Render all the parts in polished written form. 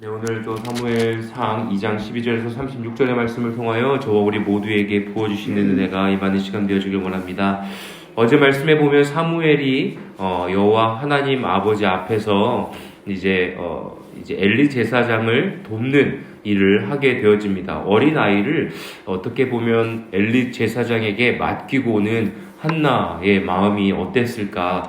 네, 오늘도 사무엘상 2장 12절에서 36절의 말씀을 통하여 저와 우리 모두에게 부어주시는 은혜가 임하는 시간 되어주길 원합니다. 어제 말씀에 보면 사무엘이 여호와 하나님 아버지 앞에서 이제 엘리 제사장을 돕는 일을 하게 되어집니다. 어린 아이를 어떻게 보면 엘리 제사장에게 맡기고 오는 한나의 마음이 어땠을까?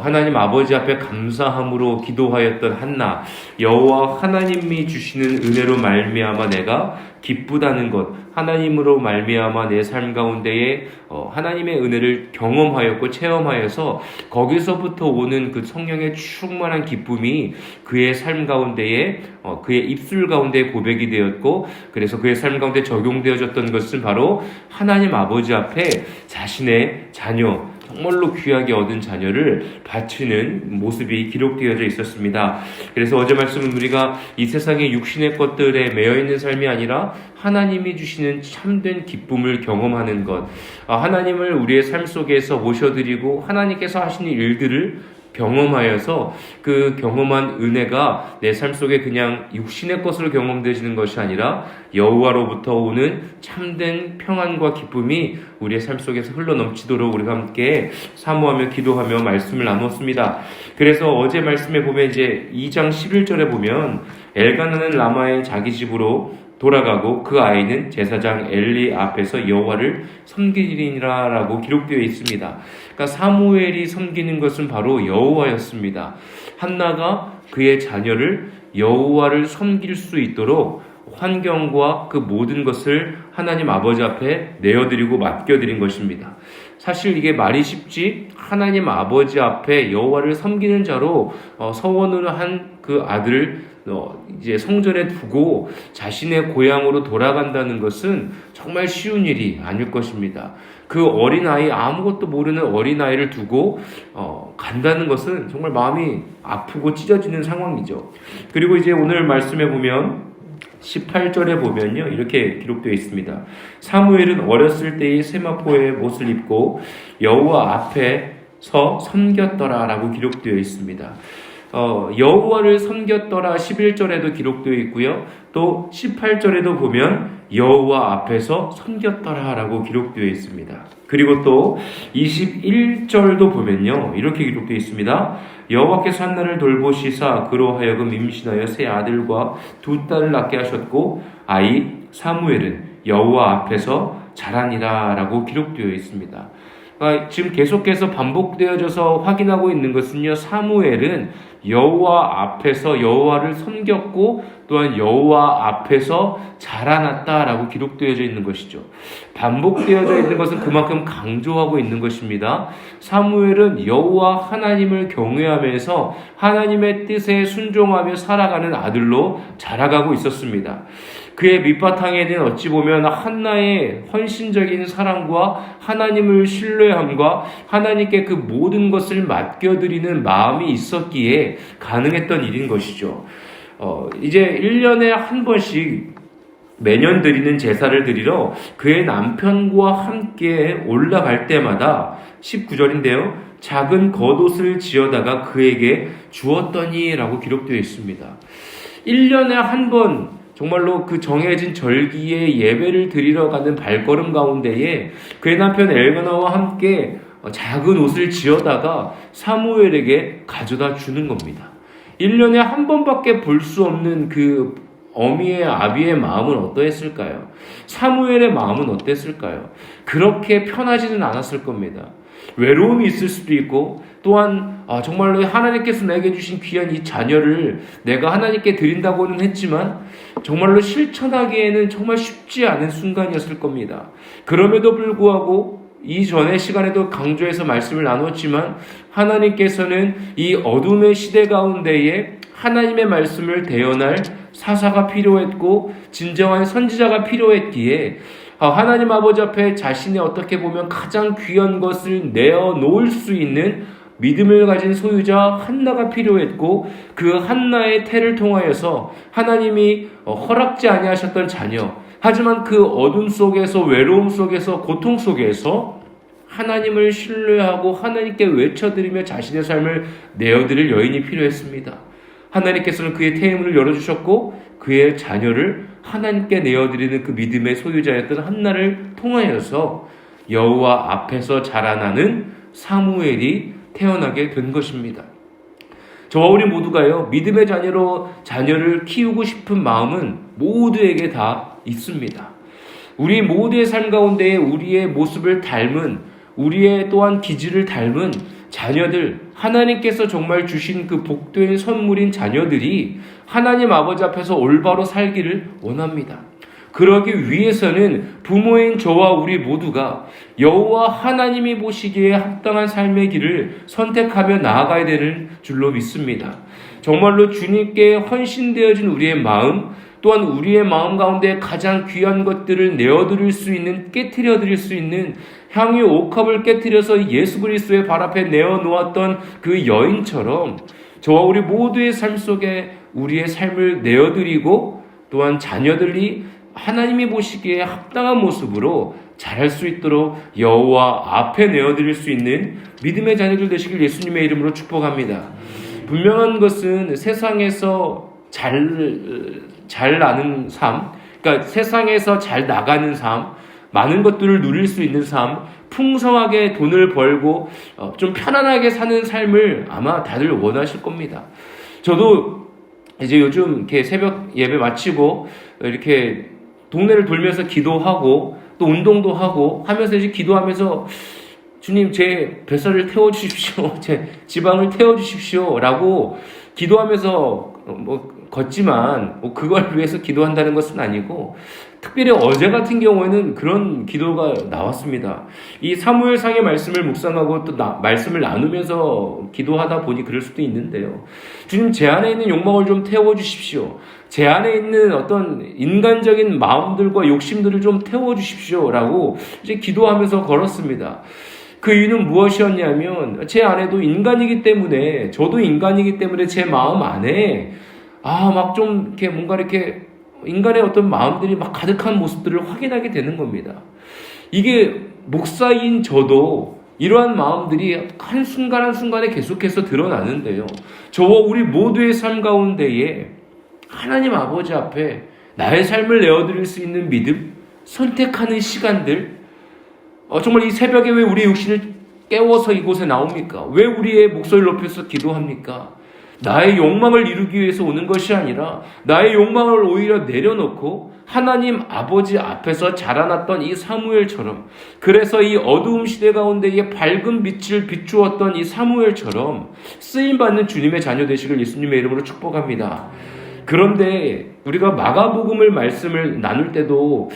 하나님 아버지 앞에 감사함으로 기도하였던 한나, 여호와 하나님이 주시는 은혜로 말미암아 내가 기쁘다는 것, 하나님으로 말미암아 내 삶 가운데에 하나님의 은혜를 경험하였고 체험하여서 거기서부터 오는 그 성령의 충만한 기쁨이 그의 삶 가운데에 그의 입술 가운데 고백이 되었고, 그래서 그의 삶 가운데 적용되어졌던 것은 바로 하나님 아버지 앞에 자신의 자녀, 정말로 귀하게 얻은 자녀를 바치는 모습이 기록되어져 있었습니다. 그래서 어제 말씀은 우리가 이 세상의 육신의 것들에 매여있는 삶이 아니라 하나님이 주시는 참된 기쁨을 경험하는 것, 하나님을 우리의 삶 속에서 모셔드리고 하나님께서 하시는 일들을 경험하여서 그 경험한 은혜가 내 삶 속에 그냥 육신의 것으로 경험되어지는 것이 아니라 여호와로부터 오는 참된 평안과 기쁨이 우리의 삶 속에서 흘러넘치도록 우리가 함께 사모하며 기도하며 말씀을 나눴습니다. 그래서 어제 말씀에 보면 이제 2장 11절에 보면 엘가나는 라마의 자기 집으로 돌아가고 그 아이는 제사장 엘리 앞에서 여호와를 섬기리니라 라고 기록되어 있습니다. 그러니까 사무엘이 섬기는 것은 바로 여호와였습니다. 한나가 그의 자녀를 여호와를 섬길 수 있도록 환경과 그 모든 것을 하나님 아버지 앞에 내어드리고 맡겨드린 것입니다. 사실 이게 말이 쉽지, 하나님 아버지 앞에 여호와를 섬기는 자로 서원을 한 그 아들을 이제 성전에 두고 자신의 고향으로 돌아간다는 것은 정말 쉬운 일이 아닐 것입니다. 그 어린아이, 아무것도 모르는 어린아이를 두고 간다는 것은 정말 마음이 아프고 찢어지는 상황이죠. 그리고 이제 오늘 말씀에 보면 18절에 보면요, 이렇게 기록되어 있습니다. 사무엘은 어렸을 때의 세마포의 옷을 입고 여호와 앞에서 섬겼더라 라고 기록되어 있습니다. 여호와를 섬겼더라 11절에도 기록되어 있고요. 또 18절에도 보면 여호와 앞에서 섬겼더라 라고 기록되어 있습니다. 그리고 또 21절도 보면요, 이렇게 기록되어 있습니다. 여호와께서 한나를 돌보시사 그로 하여금 임신하여 세 아들과 두 딸을 낳게 하셨고 아이 사무엘은 여호와 앞에서 자라니라 라고 기록되어 있습니다. 지금 계속해서 반복되어져서 확인하고 있는 것은요, 사무엘은 여호와 앞에서 여호와를 섬겼고 또한 여호와 앞에서 자라났다라고 기록되어져 있는 것이죠. 반복되어져 있는 것은 그만큼 강조하고 있는 것입니다. 사무엘은 여호와 하나님을 경외하면서 하나님의 뜻에 순종하며 살아가는 아들로 자라가고 있었습니다. 그의 밑바탕에는 어찌 보면 한나의 헌신적인 사랑과 하나님을 신뢰함과 하나님께 그 모든 것을 맡겨드리는 마음이 있었기에 가능했던 일인 것이죠. 이제 1년에 한 번씩 매년 드리는 제사를 드리러 그의 남편과 함께 올라갈 때마다 19절인데요. 작은 겉옷을 지어다가 그에게 주었더니 라고 기록되어 있습니다. 1년에 한 번 정말로 그 정해진 절기에 예배를 드리러 가는 발걸음 가운데에 그의 남편 엘가나와 함께 작은 옷을 지어다가 사무엘에게 가져다 주는 겁니다. 1년에 한 번밖에 볼 수 없는 그 어미의 아비의 마음은 어떠했을까요? 사무엘의 마음은 어땠을까요? 그렇게 편하지는 않았을 겁니다. 외로움이 있을 수도 있고, 또한 정말로 하나님께서 내게 주신 귀한 이 자녀를 내가 하나님께 드린다고는 했지만 정말로 실천하기에는 정말 쉽지 않은 순간이었을 겁니다. 그럼에도 불구하고 이전의 시간에도 강조해서 말씀을 나눴지만 하나님께서는 이 어둠의 시대 가운데에 하나님의 말씀을 대언할 사사가 필요했고 진정한 선지자가 필요했기에 하나님 아버지 앞에 자신의 어떻게 보면 가장 귀한 것을 내어놓을 수 있는 믿음을 가진 소유자 한나가 필요했고, 그 한나의 태를 통하여서 하나님이 허락지 아니하셨던 자녀, 하지만 그 어둠 속에서, 외로움 속에서, 고통 속에서 하나님을 신뢰하고 하나님께 외쳐드리며 자신의 삶을 내어드릴 여인이 필요했습니다. 하나님께서는 그의 태의문을 열어주셨고 그의 자녀를 하나님께 내어드리는 그 믿음의 소유자였던 한나를 통하여서 여호와 앞에서 자라나는 사무엘이 태어나게 된 것입니다. 저와 우리 모두가요, 믿음의 자녀를 키우고 싶은 마음은 모두에게 다 있습니다. 우리 모두의 삶 가운데 우리의 모습을 닮은, 우리의 또한 기질을 닮은 자녀들, 하나님께서 정말 주신 그 복된 선물인 자녀들이 하나님 아버지 앞에서 올바로 살기를 원합니다. 그러기 위해서는 부모인 저와 우리 모두가 여호와 하나님이 보시기에 합당한 삶의 길을 선택하며 나아가야 되는 줄로 믿습니다. 정말로 주님께 헌신되어진 우리의 마음, 또한 우리의 마음 가운데 가장 귀한 것들을 내어드릴 수 있는, 깨트려드릴 수 있는 향유 옥합을 깨트려서 예수 그리스도의 발 앞에 내어놓았던 그 여인처럼 저와 우리 모두의 삶 속에 우리의 삶을 내어드리고 또한 자녀들이 하나님이 보시기에 합당한 모습으로 자랄 수 있도록 여호와 앞에 내어드릴 수 있는 믿음의 자녀들 되시길 예수님의 이름으로 축복합니다. 분명한 것은 세상에서 잘 나는 삶, 그러니까 세상에서 잘 나가는 삶, 많은 것들을 누릴 수 있는 삶, 풍성하게 돈을 벌고 좀 편안하게 사는 삶을 아마 다들 원하실 겁니다. 저도 이제 요즘 이렇게 새벽 예배 마치고 이렇게 동네를 돌면서 기도하고 또 운동도 하고 하면서 이제 기도하면서 주님 제 뱃살을 태워주십시오. 제 지방을 태워주십시오. 라고 기도하면서 걷지만 그걸 위해서 기도한다는 것은 아니고 특별히 어제 같은 경우에는 그런 기도가 나왔습니다. 이 사무엘상의 말씀을 묵상하고 또 말씀을 나누면서 기도하다 보니 그럴 수도 있는데요. 주님 제 안에 있는 욕망을 좀 태워주십시오. 제 안에 있는 어떤 인간적인 마음들과 욕심들을 좀 태워주십시오. 라고 이제 기도하면서 걸었습니다. 그 이유는 무엇이었냐면 제 안에도 인간이기 때문에 저도 인간이기 때문에 제 마음 안에 막 좀 이렇게 뭔가 이렇게 인간의 어떤 마음들이 막 가득한 모습들을 확인하게 되는 겁니다. 이게 목사인 저도 이러한 마음들이 한순간 한순간에 계속해서 드러나는데요. 저와 우리 모두의 삶 가운데에 하나님 아버지 앞에 나의 삶을 내어드릴 수 있는 믿음, 선택하는 시간들, 정말 이 새벽에 왜 우리의 육신을 깨워서 이곳에 나옵니까? 왜 우리의 목소리를 높여서 기도합니까? 나의 욕망을 이루기 위해서 오는 것이 아니라 나의 욕망을 오히려 내려놓고 하나님 아버지 앞에서 자라났던 이 사무엘처럼, 그래서 이 어두움 시대 가운데에 밝은 빛을 비추었던 이 사무엘처럼 쓰임받는 주님의 자녀 되시길 예수님의 이름으로 축복합니다. 그런데 우리가 마가복음을 말씀을 나눌 때도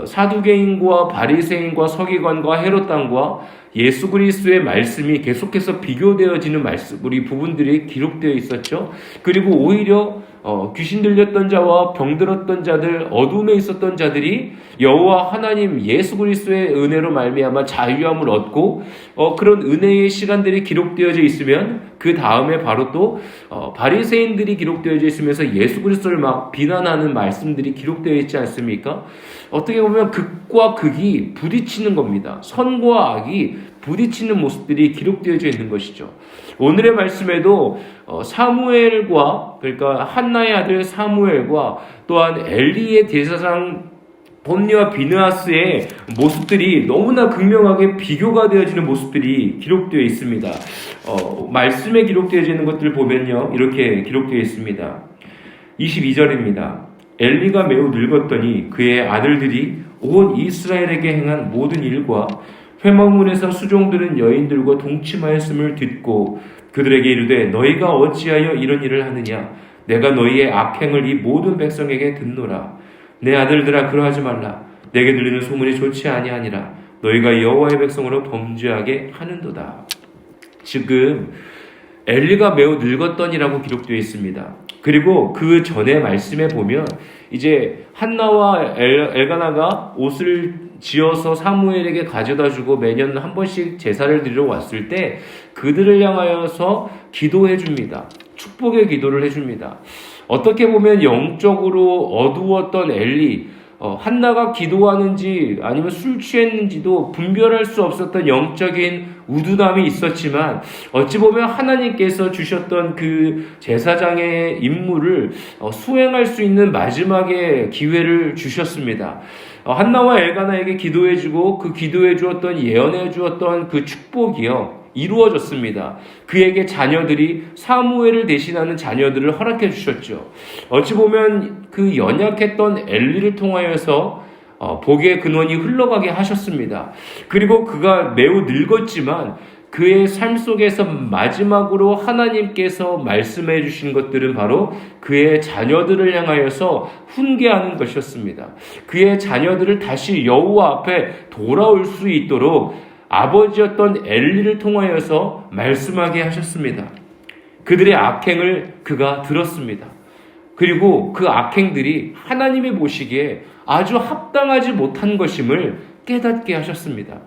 사두개인과 바리새인과 서기관과 헤롯 왕과 예수 그리스도의 말씀이 계속해서 비교되어지는 우리 부분들이 기록되어 있었죠. 그리고 오히려 귀신 들렸던 자와 병들었던 자들, 어둠에 있었던 자들이 여호와 하나님 예수 그리스도의 은혜로 말미암아 자유함을 얻고 그런 은혜의 시간들이 기록되어져 있으면 그 다음에 바로 또 바리새인들이 기록되어져 있으면서 예수 그리스도를 막 비난하는 말씀들이 기록되어 있지 않습니까? 어떻게 보면 극과 극이 부딪히는 겁니다. 선과 악이 부딪히는 모습들이 기록되어져 있는 것이죠. 오늘의 말씀에도 사무엘과, 그러니까 한나의 아들 사무엘과 또한 엘리의 제사장 홈리와 비느하스의 모습들이 너무나 극명하게 비교가 되어지는 모습들이 기록되어 있습니다. 말씀에 기록되어지는 것들을 보면요, 이렇게 기록되어 있습니다. 22절입니다. 엘리가 매우 늙었더니 그의 아들들이 온 이스라엘에게 행한 모든 일과 회막문에서 수종드는 여인들과 동침하였음을 듣고 그들에게 이르되 너희가 어찌하여 이런 일을 하느냐? 내가 너희의 악행을 이 모든 백성에게 듣노라. 내 아들들아 그러하지 말라. 내게 들리는 소문이 좋지 아니하니라. 너희가 여호와의 백성으로 범죄하게 하는도다. 지금 엘리가 매우 늙었더니라고 기록되어 있습니다. 그리고 그 전에 말씀에 보면 이제 한나와 엘가나가 옷을 지어서 사무엘에게 가져다 주고 매년 한 번씩 제사를 드리러 왔을 때 그들을 향하여서 기도해 줍니다. 축복의 기도를 해줍니다. 어떻게 보면 영적으로 어두웠던 엘리, 한나가 기도하는지 아니면 술 취했는지도 분별할 수 없었던 영적인 우둔함이 있었지만 어찌 보면 하나님께서 주셨던 그 제사장의 임무를 수행할 수 있는 마지막의 기회를 주셨습니다. 한나와 엘가나에게 기도해주고 그 기도해 주었던 예언해 주었던 그 축복이요 이루어졌습니다. 그에게 자녀들이 사무엘을 대신하는 자녀들을 허락해 주셨죠. 어찌 보면 그 연약했던 엘리를 통하여서 복의 근원이 흘러가게 하셨습니다. 그리고 그가 매우 늙었지만 그의 삶 속에서 마지막으로 하나님께서 말씀해 주신 것들은 바로 그의 자녀들을 향하여서 훈계하는 것이었습니다. 그의 자녀들을 다시 여호와 앞에 돌아올 수 있도록 아버지였던 엘리를 통하여서 말씀하게 하셨습니다. 그들의 악행을 그가 들었습니다. 그리고 그 악행들이 하나님이 보시기에 아주 합당하지 못한 것임을 깨닫게 하셨습니다.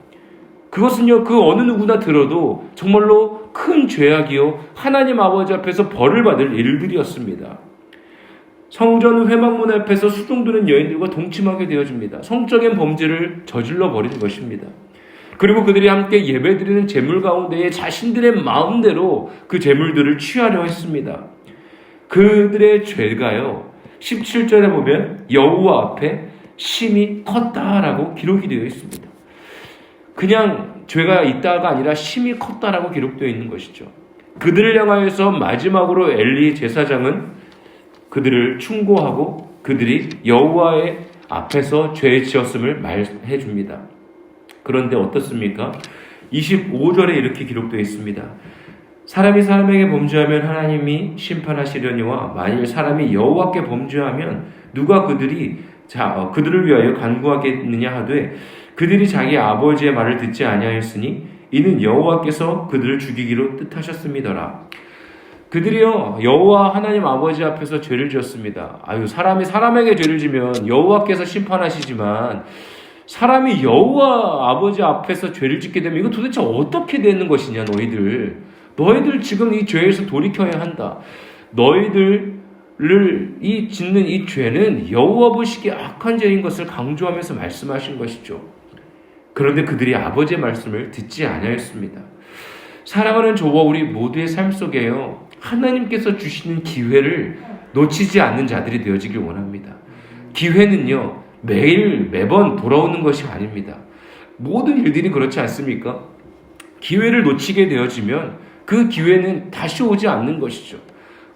그것은요, 그 어느 누구나 들어도 정말로 큰 죄악이요, 하나님 아버지 앞에서 벌을 받을 일들이었습니다. 성전 회막문 앞에서 수종드는 여인들과 동침하게 되어집니다. 성적인 범죄를 저질러 버린 것입니다. 그리고 그들이 함께 예배드리는 제물 가운데에 자신들의 마음대로 그 제물들을 취하려 했습니다. 그들의 죄가요, 17절에 보면 여호와 앞에 심히 컸다라고 기록이 되어 있습니다. 그냥 죄가 있다가 아니라 심히 컸다라고 기록되어 있는 것이죠. 그들을 향하여서 마지막으로 엘리 제사장은 그들을 충고하고 그들이 여호와의 앞에서 죄 지었음을 말해 줍니다. 그런데 어떻습니까? 25절에 이렇게 기록되어 있습니다. 사람이 사람에게 범죄하면 하나님이 심판하시려니와 만일 사람이 여호와께 범죄하면 누가 그들을 위하여 간구하겠느냐 하되 그들이 자기 아버지의 말을 듣지 아니하였으니 이는 여호와께서 그들을 죽이기로 뜻하셨음이더라. 그들이요 여호와 하나님 아버지 앞에서 죄를 지었습니다. 사람이 사람에게 죄를 지면 여호와께서 심판하시지만 사람이 여호와 아버지 앞에서 죄를 짓게 되면 이거 도대체 어떻게 되는 것이냐. 너희들 지금 이 죄에서 돌이켜야 한다. 너희들을 짓는 이 죄는 여호와 보시기에 악한 죄인 것을 강조하면서 말씀하신 것이죠. 그런데 그들이 아버지의 말씀을 듣지 아니하였습니다. 사랑하는 저와 우리 모두의 삶 속에요, 하나님께서 주시는 기회를 놓치지 않는 자들이 되어지길 원합니다. 기회는요 매번 돌아오는 것이 아닙니다. 모든 일들이 그렇지 않습니까? 기회를 놓치게 되어지면 그 기회는 다시 오지 않는 것이죠.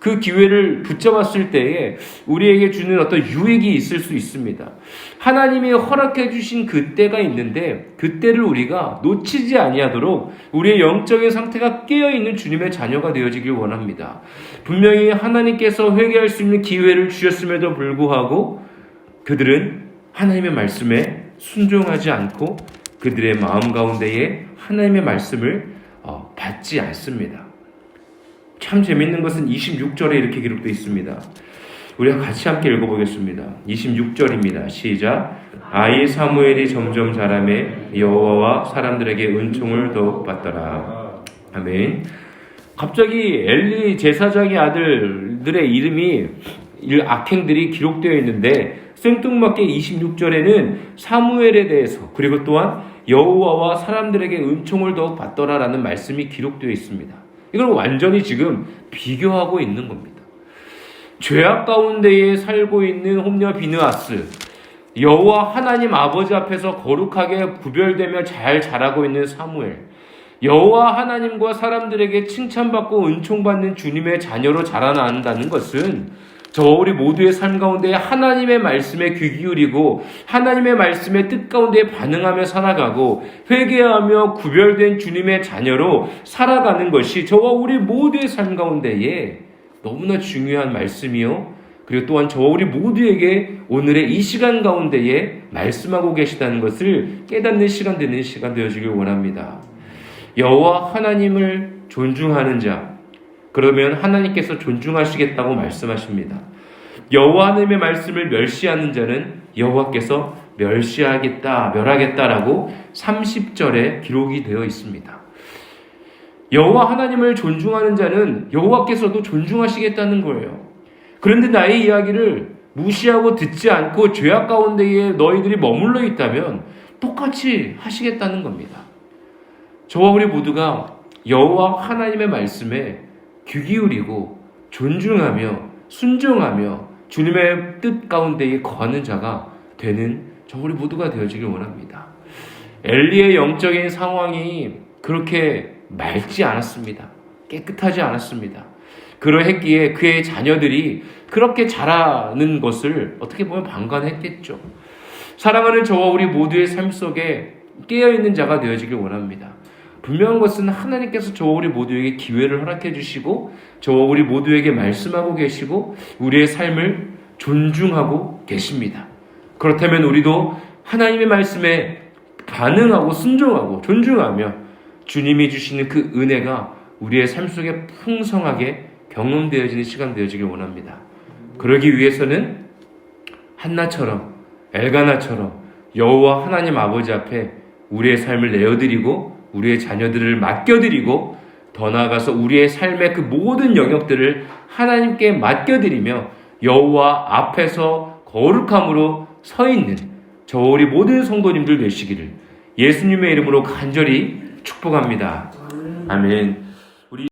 그 기회를 붙잡았을 때에 우리에게 주는 어떤 유익이 있을 수 있습니다. 하나님이 허락해 주신 그 때가 있는데 그 때를 우리가 놓치지 아니하도록 우리의 영적인 상태가 깨어있는 주님의 자녀가 되어지길 원합니다. 분명히 하나님께서 회개할 수 있는 기회를 주셨음에도 불구하고 그들은 하나님의 말씀에 순종하지 않고 그들의 마음 가운데에 하나님의 말씀을 받지 않습니다. 참 재밌는 것은 26절에 이렇게 기록되어 있습니다. 우리가 같이 함께 읽어보겠습니다. 26절입니다. 시작. 아이 사무엘이 점점 자라매 여호와와 사람들에게 은총을 더욱 받더라. 아멘. 갑자기 엘리 제사장의 아들들의 이름이 악행들이 기록되어 있는데 생뚱맞게 26절에는 사무엘에 대해서 그리고 또한 여호와와 사람들에게 은총을 더욱 받더라라는 말씀이 기록되어 있습니다. 이걸 완전히 지금 비교하고 있는 겁니다. 죄악 가운데에 살고 있는 홈녀 비느하스, 여호와 하나님 아버지 앞에서 거룩하게 구별되며 잘 자라고 있는 사무엘, 여호와 하나님과 사람들에게 칭찬받고 은총받는 주님의 자녀로 자라난다는 것은 저와 우리 모두의 삶 가운데 하나님의 말씀에 귀 기울이고 하나님의 말씀의 뜻 가운데 반응하며 살아가고 회개하며 구별된 주님의 자녀로 살아가는 것이 저와 우리 모두의 삶 가운데에 너무나 중요한 말씀이요, 그리고 또한 저와 우리 모두에게 오늘의 이 시간 가운데에 말씀하고 계시다는 것을 깨닫는 시간 되는 시간 되어지길 원합니다. 여호와 하나님을 존중하는 자, 그러면 하나님께서 존중하시겠다고 말씀하십니다. 여호와 하나님의 말씀을 멸시하는 자는 여호와께서 멸하겠다라고 30절에 기록이 되어 있습니다. 여호와 하나님을 존중하는 자는 여호와께서도 존중하시겠다는 거예요. 그런데 나의 이야기를 무시하고 듣지 않고 죄악 가운데에 너희들이 머물러 있다면 똑같이 하시겠다는 겁니다. 저와 우리 모두가 여호와 하나님의 말씀에 귀 기울이고 존중하며 순종하며 주님의 뜻 가운데에 거하는 자가 되는 저 우리 모두가 되어지길 원합니다. 엘리의 영적인 상황이 그렇게 맑지 않았습니다. 깨끗하지 않았습니다. 그러했기에 그의 자녀들이 그렇게 자라는 것을 어떻게 보면 방관했겠죠. 사랑하는 저와 우리 모두의 삶 속에 깨어있는 자가 되어지길 원합니다. 분명한 것은 하나님께서 저와 우리 모두에게 기회를 허락해 주시고 저와 우리 모두에게 말씀하고 계시고 우리의 삶을 존중하고 계십니다. 그렇다면 우리도 하나님의 말씀에 반응하고 순종하고 존중하며 주님이 주시는 그 은혜가 우리의 삶 속에 풍성하게 경험되어지는 시간 되어지길 원합니다. 그러기 위해서는 한나처럼 엘가나처럼 여호와 하나님 아버지 앞에 우리의 삶을 내어드리고 우리의 자녀들을 맡겨드리고 더 나아가서 우리의 삶의 그 모든 영역들을 하나님께 맡겨드리며 여호와 앞에서 거룩함으로 서 있는 저 우리 모든 성도님들 되시기를 예수님의 이름으로 간절히 축복합니다. 아멘.